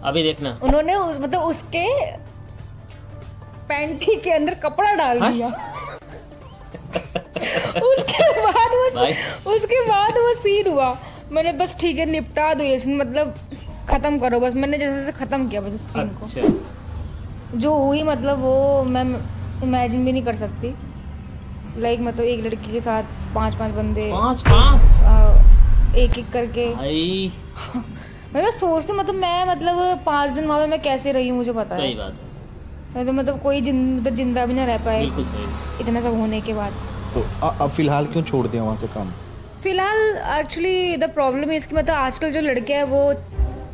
अभी देखना। उन्होंने मतलब उसके पैंटी के अंदर कपड़ा डाल दिया। उसके बाद वो सीन हुआ। मैंने बस ठीक है निपटा दो ये सीन, मतलब खत्म करो बस। मैंने जैसे जैसे खत्म किया बस उस सीन को। जो हुई मतलब वो मैं इमेजिन भी नहीं कर सकती। लाइक मतलब एक लड़की के साथ पांच बंदे एक करके मैं बस सोचती मतलब मैं मतलब 5 दिन वहाँ पे मैं कैसे रही हूँ मुझे पता है। सही बात है। मैं तो मतलब कोई जिंदा भी ना रह पाए। बिल्कुल सही। इतना सब होने के बाद। तो अब फिलहाल क्यों छोड़ दिया वहाँ से काम? फिलहाल एक्चुअली द प्रॉब्लम है इसकी, मतलब आजकल जो लड़कियां हैं वो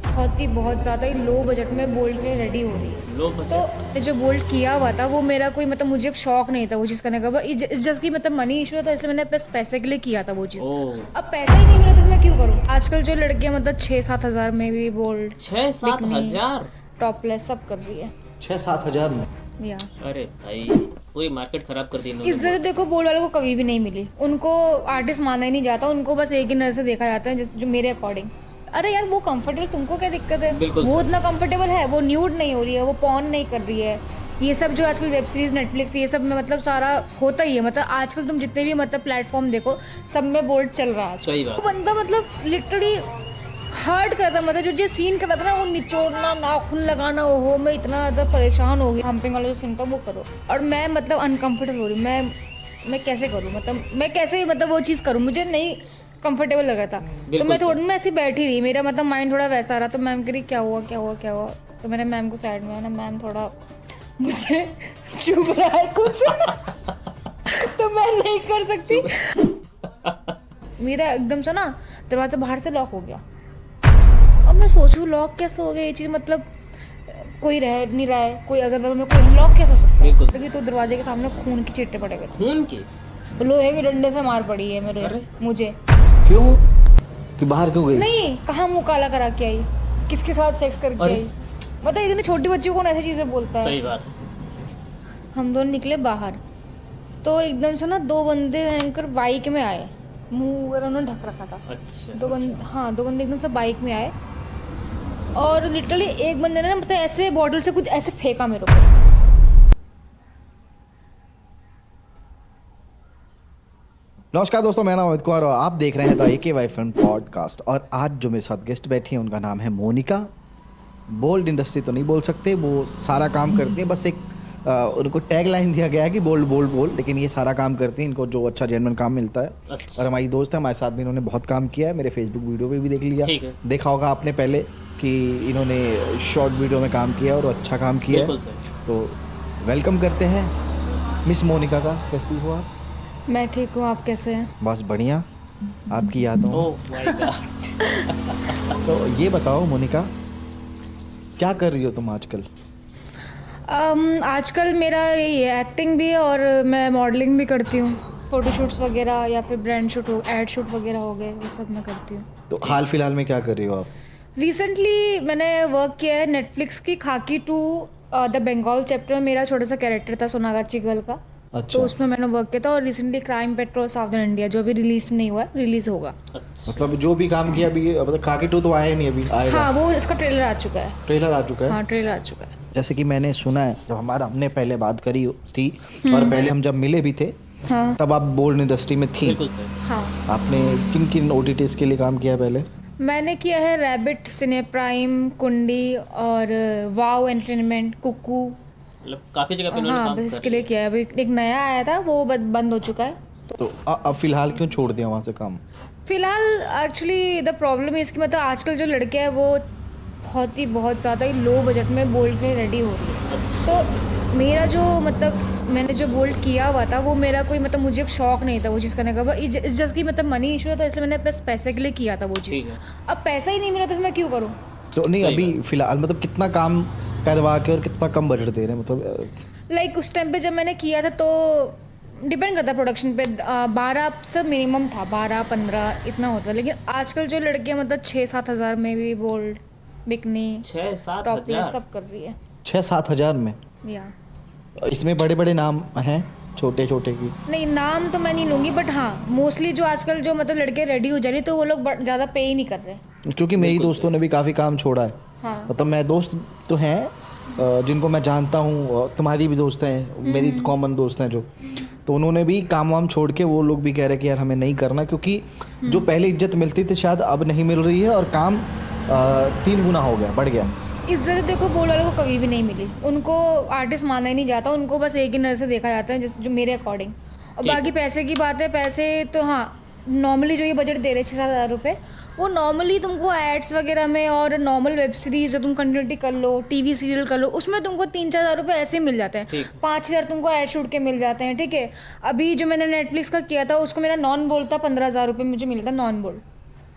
बहुत ज़्यादा ही लो बजट में बोल्ड से रेडी हो रही है। Low budget. तो जो बोल्ड किया हुआ था वो मेरा कोई मतलब मुझे एक शौक नहीं था वो चीज़ करने का। इस जस्ट की मतलब मनी इशू था, इसलिए मैंने बस पैसे के लिए किया था वो चीज़। अब पैसा ही नहीं मिला तो मैं क्यों करूँ। आजकल जो लड़कियां मतलब 6-7 हज़ार में भी बोल्ड 6-7 हज़ार टॉपलेस सब कर रही है। 6-7 हज़ार में? या अरे भाई पूरी मार्केट खराब कर दी इन्होंने। इज्जत देखो बोल्ड वालों को कभी भी नहीं मिली। उनको आर्टिस्ट माना ही नहीं जाता, उनको बस एक ही नजर से देखा जाता है जो मेरे अकॉर्डिंग। अरे यार वो कंफर्टेबल, तुमको क्या दिक्कत है? वो इतना कंफर्टेबल है, वो न्यूड नहीं हो रही है, वो पॉर्न नहीं कर रही है। ये सब जो आजकल वेब सीरीज नेटफ्लिक्स ये सब में मतलब सारा होता ही है। मतलब आजकल तुम जितने भी मतलब प्लेटफॉर्म देखो सब में बोल्ड चल रहा है। सही बात। वो बंदा मतलब लिटरली हार्ड करता, मतलब जो सीन कर रहा था ना वो निचोड़ना नाखून लगाना, ओहो मैं इतना ज़्यादा परेशान हो गई। हम्पिंग वाला जो सीन था वो करो और मैं मतलब अनकंफर्टेबल हो रही हूँ। मैं कैसे करूँ, मतलब मैं कैसे मतलब वो चीज़ करूँ, मुझे नहीं कंफर्टेबल लग रहा था। तो मैं थोड़ी मैं ऐसी बैठी रही, मेरा मतलब माइंड थोड़ा वैसा रहा। तो मैम कह रही क्या हुआ। तो मैंने मैम को साइड में आना, मैम थोड़ा मुझे चुभ रहा है कुछ तो मैं नहीं कर सकती। मेरा एकदम से ना दरवाजा बाहर से लॉक हो गया। अब मैं सोचूं लॉक कैसे हो गया ये चीज़, मतलब कोई रह नहीं रहा है, कोई अगर बगल में कोई लॉक कैसे हो सकता है। तभी तो दरवाजे के सामने खून की चिट्टे पड़े हुए थे। खून की? लोहे के डंडे से मार पड़ी है मुझे। क्यों? कि बाहर क्यों गई? नहीं, कहाँ मुंह काला करा के आई, किसके साथ सेक्स करके आई। मतलब इतनी छोटी बच्ची को कौन ऐसी चीजें बोलता है। सही बात है। हम दोनों निकले बाहर तो एकदम से ना 2 बंदे भयंकर बाइक में आए, मुंह वगैरह उन्होंने ढक रखा था। अच्छा। 2 बंदे एकदम से बाइक में आए और लिटरली एक बंदे ने मतलब ऐसे बॉटल से कुछ ऐसे फेंका मेरे को। नमस्कार दोस्तों, मैं नाम अमित कुमार और आप देख रहे हैं द AKY फिल्म पॉडकास्ट। और आज जो मेरे साथ गेस्ट बैठी हैं उनका नाम है मोनिका। बोल्ड इंडस्ट्री तो नहीं बोल सकते, वो सारा काम करती हैं। बस एक उनको टैग लाइन दिया गया है कि बोल्ड, लेकिन ये सारा काम करती हैं। इनको जो अच्छा जेन्युइन काम मिलता है। अच्छा। और हमारी दोस्त है, हमारे साथ भी इन्होंने बहुत काम किया है। मेरे फेसबुक वीडियो पे भी देख लिया, देखा होगा आपने पहले कि इन्होंने शॉर्ट वीडियो में काम किया और अच्छा काम किया है। तो वेलकम करते हैं मिस मोनिका का। कैसी हो आप? मैं ठीक हूँ, आप कैसे हैं? बस बढ़िया, आपकी यादों। तो ये बताओ मोनिका, क्या कर रही हो तुम आजकल? आजकल मेरा यही है, एक्टिंग भी है और मैं मॉडलिंग भी करती हूँ। फोटोशूट्स वगैरह या फिर ब्रांड शूट हो, एड शूट वगैरह हो गए, वो सब मैं करती हूँ। तो हाल फिलहाल में क्या कर रही हो आप? रिसेंटली मैंने वर्क किया है नेटफ्लिक्स की खाकी 2 द बंगाल चैप्टर में। मेरा छोटा सा कैरेक्टर था सोनागाची गर्ल का। अच्छा। तो उसमें मैंने वर्क किया था। और recently crime petrol southern India जो भी रिलीज नहीं हुआ, रिलीज होगा। अच्छा। मतलब जो भी काम किया अभी, मतलब खाकी 2 तो आया नहीं अभी? आएगा। हाँ, वो इसका ट्रेलर आ चुका है। ट्रेलर आ चुका है? हाँ, ट्रेलर आ चुका है। जैसे कि मैंने सुना है, जब हमने पहले बात करी थी और पहले हम जब मिले भी थे, हाँ। तब आप बोल्ड इंडस्ट्री में थी। हाँ। आपने किन किन OTTs के लिए काम किया पहले? मैंने किया है रैबिट, सिने प्राइम, कुंडी और वाव एंटरटेनमेंट, कुकू, मतलब काफी जगह पे। हाँ, बस इसके लिए किया है। अभी एक नया आया था वो बंद हो चुका है। तो अब फिलहाल क्यों छोड़ दिया वहाँ से काम? फिलहाल एक्चुअली द प्रॉब्लम है इसकी, मतलब आजकल जो लड़कियां हैं वो बहुत ज़्यादा ही लो बजट में बोल्ड से रेडी हो रही है। तो मेरा जो मतलब मैंने जो बोल्ड किया हुआ था वो मेरा कोई मतलब मुझे एक शौक नहीं था वो चीज़ करने का। इस जस्ट की मतलब मनी इशू था, इसलिए मैंने बस पैसे के लिए किया था वो चीज़। अब पैसा ही नहीं मिला तो मैं क्यों करूँ। तो नहीं, अभी फिलहाल मतलब कितना काम करवा के और कितना कम बजट दे रहे हैं मतलब? लाइक उस टाइम पे जब मैंने किया था तो डिपेंड करता है प्रोडक्शन पे। 12 से मिनिमम था, 12-15 इतना होता है। लेकिन आजकल जो लड़कियां मतलब 6-7 हज़ार में भी बोल्ड, बिकनी, 6-7 टॉपलेस सब कर रही है। 6-7 हज़ार में? या इसमें बड़े बड़े नाम हैं, छोटे छोटे की नहीं, नाम तो मैं नहीं लूँगी, बट हाँ मोस्टली जो आजकल जो मतलब लड़के रेडी हो जा रही तो वो लोग ज़्यादा पे ही नहीं कर रहे। क्योंकि मेरी दोस्तों ने भी काफ़ी काम छोड़ा है। हाँ मतलब मैं दोस्त तो हैं जिनको मैं जानता हूँ, तुम्हारी भी दोस्त हैं, मेरी कॉमन दोस्त हैं जो, तो उन्होंने भी काम वाम छोड़ के वो लोग भी कह रहे कि यार हमें नहीं करना, क्योंकि जो पहले इज्जत मिलती थी शायद अब नहीं मिल रही है और काम 3 गुना हो गया, बढ़ गया। इज्जत देखो बोल वालों को कभी भी नहीं मिली, उनको आर्टिस्ट माना ही नहीं जाता, उनको बस एक ही नज़र से देखा जाता है जो मेरे अकॉर्डिंग। और ठीक बाकी पैसे की बात है, पैसे तो हाँ नॉर्मली जो ये बजट दे रहे 6-7 हज़ार रुपये, वो नॉर्मली तुमको एड्स वगैरह में और नॉर्मल वेब सीरीज जो तुम कंटिन्यूटी कर लो, टीवी सीरियल कर लो, उसमें तुमको 3-4 हज़ार रुपये ऐसे मिल जाते हैं। ठीक। 5 हज़ार तुमको एड शूट के मिल जाते हैं, ठीक है। अभी जो मैंने नेटफ्लिक्स का किया था उसको मेरा नॉन बोल्ड था, 15,000 रुपये मुझे मिलता नॉन बोल्ड,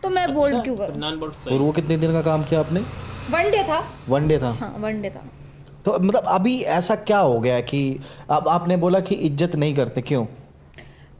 तो मैं बोल्ड क्यों करूँ। नॉन बोल्ड और वो कितने दिन का काम किया आपने? 1 डे था। 1 डे था। हाँ 1 डे था। तो मतलब अभी ऐसा क्या हो गया कि अब आपने बोला कि इज्जत नहीं करते, क्यों?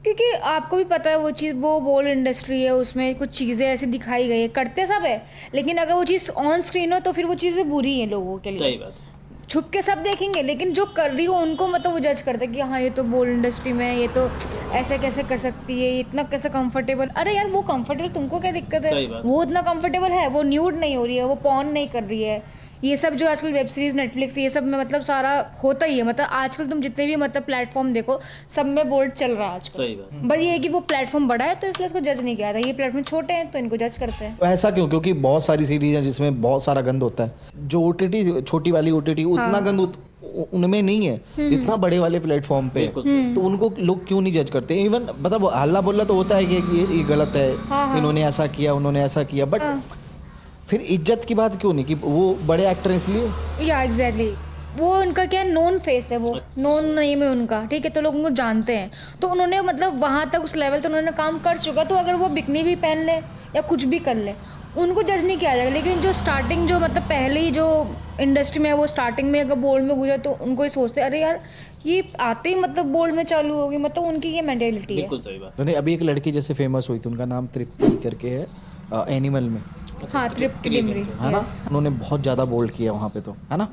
क्योंकि आपको भी पता है वो चीज़, वो बोल इंडस्ट्री है, उसमें कुछ चीज़ें ऐसी दिखाई गई है, करते सब है, लेकिन अगर वो चीज़ ऑन स्क्रीन हो तो फिर वो चीज़ें बुरी हैं लोगों के लिए। सही बात। छुप के सब देखेंगे, लेकिन जो कर रही हो उनको मतलब वो जज करते हैं कि हाँ ये तो बोल इंडस्ट्री में है, ये तो ऐसे कैसे कर सकती है, इतना कैसे कंफर्टेबल। अरे यार वो कंफर्टेबल, तुमको क्या दिक्कत सही है? बात। वो इतना कंफर्टेबल है, वो न्यूड नहीं हो रही है, वो पॉर्न नहीं कर रही है। ये सब जो आजकल वेब सीरीज नेटफ्लिक्स ये सब में मतलब सारा होता ही है, मतलब आजकल तुम जितने भी मतलब प्लेटफॉर्म देखो सब में बोल्ड चल रहा है आजकल। सही बात। बट ये है कि वो प्लेटफॉर्म बड़ा है तो इसलिए उसको जज नहीं किया जाता, ये प्लेटफॉर्म छोटे हैं तो इनको जज करते हैं। तो ऐसा क्यों? क्योंकि बहुत सारी सीरीज हैं जिसमें बहुत सारा गंद होता है। जो OTT छोटी वाली OTT उतना गंद उनमें नहीं है जितना बड़े वाले प्लेटफॉर्म पे है। बिल्कुल सही। तो उनको लोग क्यों नहीं जज करते? इवन मतलब हल्ला बोला तो होता है कि ये गलत है, इन्होंने ऐसा किया, उन्होंने ऐसा किया, बट फिर इज्जत की बात क्यों नहीं कि वो बड़े एक्टर हैं इसलिए? या एग्जैक्टली, वो उनका क्या नोन फेस है, वो नोन नेम है उनका, ठीक है, तो लोग उनको जानते हैं, तो उन्होंने मतलब वहाँ तक उस लेवल तक उन्होंने काम कर चुका, तो अगर वो बिकनी भी पहन ले या कुछ भी कर ले उनको जज नहीं किया जाएगा। लेकिन जो स्टार्टिंग जो मतलब पहले ही जो इंडस्ट्री में है वो स्टार्टिंग में अगर बोल्ड में गुजरा तो उनको ये सोचते अरे यार ये आते ही मतलब बोल्ड में चालू होगी, मतलब उनकी ये मेंटेलिटी है। बिल्कुल सही बात। तो नहीं, अभी एक लड़की जैसे फेमस हुई थी, उनका नाम तृप्ति करके है, एनिमल में, हाँ तृप्ति डिमरी, है ना? उन्होंने बहुत ज़्यादा बोल्ड किया वहाँ पे, तो है ना?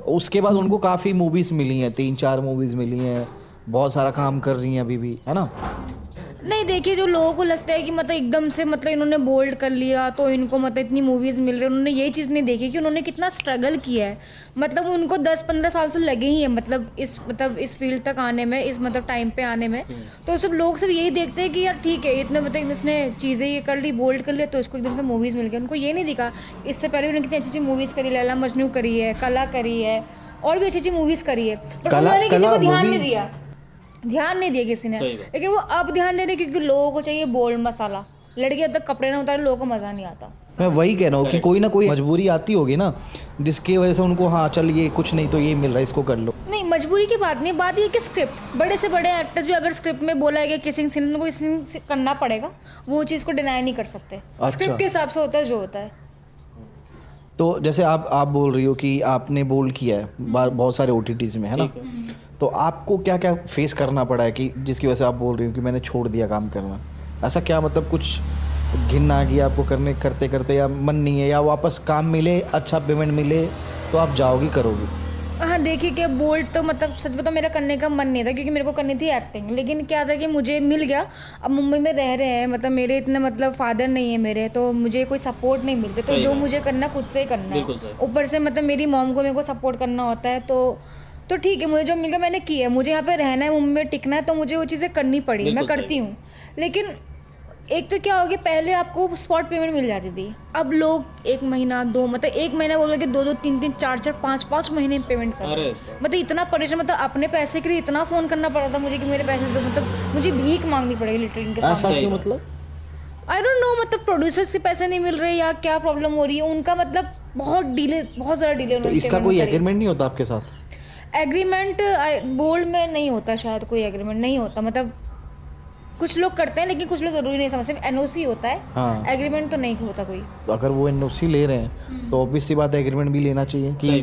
उसके बाद उनको काफ़ी मूवीज़ मिली हैं, 3-4 मूवीज़ मिली हैं, बहुत सारा काम कर रही हैं अभी भी, है ना? नहीं देखिए, जो लोगों को लगता है कि मतलब एकदम से मतलब इन्होंने बोल्ड कर लिया तो इनको मतलब इतनी मूवीज़ मिल रही है, उन्होंने ये चीज़ नहीं देखी कि उन्होंने कितना स्ट्रगल किया है। मतलब उनको 10-15 साल तो लगे ही हैं मतलब इस फील्ड तक आने में, इस मतलब टाइम पे आने में। तो सब लोग सब यही देखते हैं कि यार ठीक है इतने मतलब इसने चीज़ें ये कर ली, बोल्ड कर लिया तो इसको एकदम से मूवीज़ मिल गई। उनको ये नहीं दिखा इससे पहले उन्होंने कितनी अच्छी अच्छी मूवीज़ करी, लैला मजनू करी है, कला करी है, और भी अच्छी अच्छी मूवीज़ करी है, बट उन्होंने किसी को ध्यान नहीं दिया, ध्यान नहीं दिया किसी ने। लेकिन वो अब ध्यान दे रहे क्योंकि लोगों को चाहिए बोल्ड मसाला, लड़की जब तक कपड़े ना उतारे लोगों को मज़ा नहीं आता। मैं वही कह रहा हूँ कि कोई ना कोई मजबूरी आती होगी ना जिसकी वजह से उनको हाँ चल ये कुछ नहीं तो ये मिल रहा है इसको कर लो। नहीं मजबूरी की बात नहीं, बात ये कि स्क्रिप्ट, बड़े से बड़े एक्टर्स भी अगर स्क्रिप्ट में बोला है कि किसिंग सीन को किसिंग करना पड़ेगा, वो चीज़ को डिनाई नहीं कर सकते। स्क्रिप्ट के हिसाब से होता है जो होता है। तो जैसे आप बोल रही हो कि आपने बोल किया है बहुत सारे OTTs में, है ना? तो आपको क्या क्या फेस करना पड़ा है कि जिसकी वजह से आप बोल रही हो कि मैंने छोड़ दिया काम करना? ऐसा क्या मतलब कुछ घिन आ गया आपको करते करते, या मन नहीं है, या वापस काम मिले, अच्छा पेमेंट मिले तो आप जाओगी करोगी? हाँ देखिए कि बोल्ड तो मतलब सच बताओ मेरा करने का मन नहीं था क्योंकि मेरे को करनी थी एक्टिंग, लेकिन क्या था कि मुझे मिल गया। अब मुंबई में रह रहे हैं, मतलब मेरे इतने मतलब फादर नहीं है मेरे, तो मुझे कोई सपोर्ट नहीं मिलते, तो जो मुझे करना खुद से ही करना है। ऊपर से मतलब मेरी मॉम को मेरे को सपोर्ट करना होता है, तो ठीक है मुझे जो मिल गया मैंने किया। मुझे यहाँ पे रहना है, मुंबई में टिकना है, तो मुझे वो चीज़ें करनी पड़ी, मैं करती हूँ। लेकिन एक तो क्या हो गया, पहले आपको स्पॉट पेमेंट मिल जाती थी, अब लोग 1 महीना 2 मतलब 1 महीना बोल के 2-2 3-3 4-4 5-5 महीने पेमेंट कर रहे हैं। मतलब इतना परेशान, मतलब अपने पैसे के लिए इतना फ़ोन करना पड़ा था मुझे कि मेरे पैसे तो मतलब मुझे भीख मांगनी पड़ेगी लिटरली इनके सामने। मतलब आई डोंट नो, मतलब प्रोड्यूसर से पैसे नहीं मिल रहे या क्या प्रॉब्लम हो रही है उनका, मतलब बहुत डिले, बहुत ज़्यादा डिले। तो इसका कोई एग्रीमेंट नहीं होता आपके साथ? एग्रीमेंट बोल्ड में नहीं होता, शायद कोई एग्रीमेंट नहीं होता, मतलब कुछ लोग करते हैं लेकिन कुछ लोग जरूरी नहीं समझते, NOC होता है। हाँ। एग्रीमेंट तो नहीं होता कोई। तो अगर वो NOC ले रहे हैं तो ऑब्वियस सी बात है एग्रीमेंट भी लेना चाहिए कि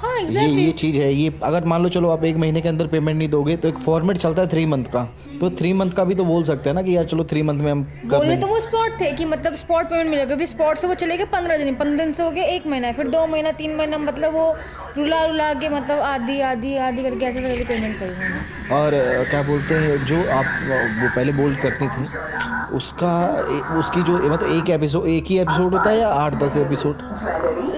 हाँ एग्जैक्टली ये चीज़ है। ये अगर मान लो चलो आप 1 महीने के अंदर पेमेंट नहीं दोगे तो एक फॉर्मेट चलता है 3 मंथ का, तो 3 मंथ का भी तो बोल सकते हैं ना कि यार चलो 3 मंथ में हम कर बोले देंगे। तो वो स्पॉट थे कि मतलब स्पॉट पेमेंट मिलेगा, फिर स्पॉट से वो चलेगा 15 दिन, 15 दिन से हो गया 1 महीना, फिर 2 महीना 3 महीना, मतलब वो रुला के मतलब आधी आधी आधी करके ऐसे करके पेमेंट करी मैंने। और क्या बोलते हैं जो आप वो पहले बोल्ड करती थी उसका उसकी जो मतलब एक ही एपिसोड होता है या 8-10 एपिसोड?